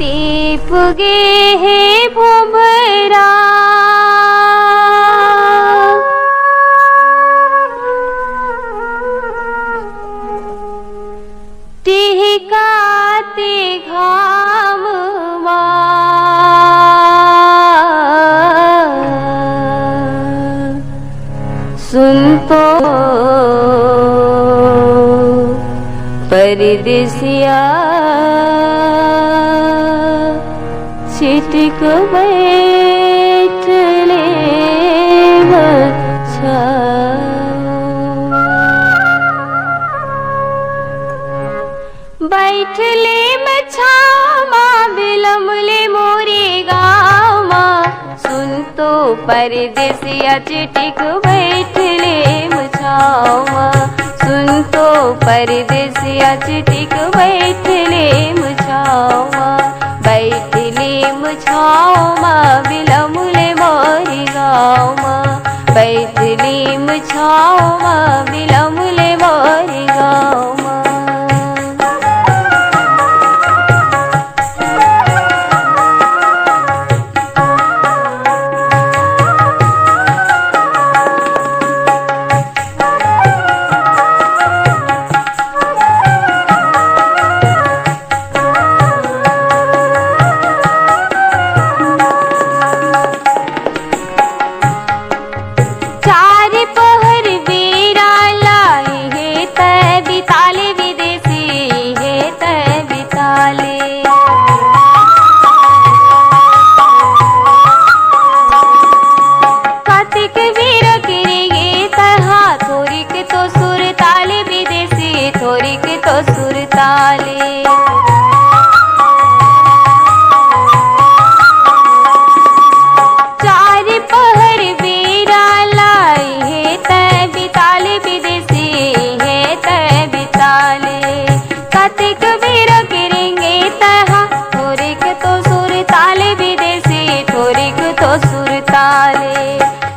पुगे हे भोभरा टिहकाते घामवा सुन तो परदेसिया छिटक बैठले बैठले मछामा बिलमले मोरे गामा सुन तो परदेसिया चिटिक बैठले मछामा सुन तो परदेसिया चिटिक बैठले मछामा बैठले मछामा बिलमले मोरे गामा बैठले मछामा बिलमले मोरे गामा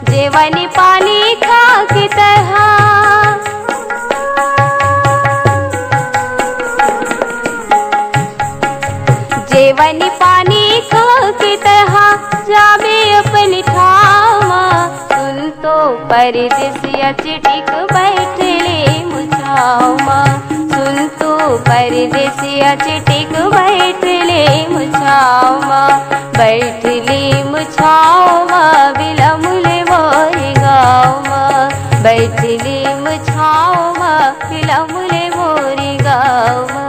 जेवनी पानी खा के तहा जेवनी पानी खा के तहा जाबे अपनी ठामा सुन तो परदेसिया चिटिक बैठले मुछामा सुन तो परदेसिया चिटिक बैठले मुछामा बैठले मुछामा बिलमले मोरे गामा बैठले मुछामा बिलमले मोरे गामा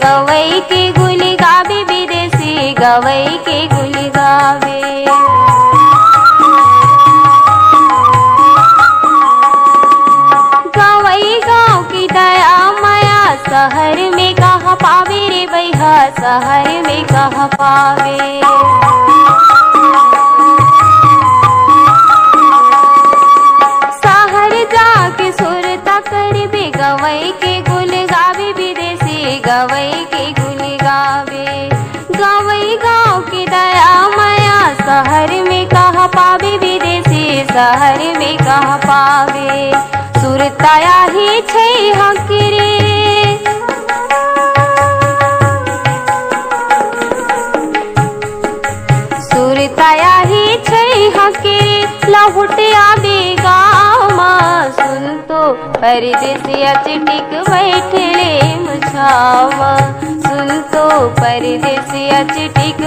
गवई के गुली गावे विदेशी गवई के गुली गावे गवई गाँव की दया माया शहर में कहाँ पावे रे भैया शहर में कहाँ पावे शहर जाके सुरता कर बे गवई के गुल गावे विदेशी गवई के गुली गावे गवई गाँव की दया माया शहर में कहाँ पावे विदेशी शहर में कहाँ पावे सुरताया ही छै हकरे सुरताया ही छै हकरे लहुटिया बेगामा सुन तो परदेसिया चिटिक बैठले मुछामा सुन तो परदेसिया चिटिक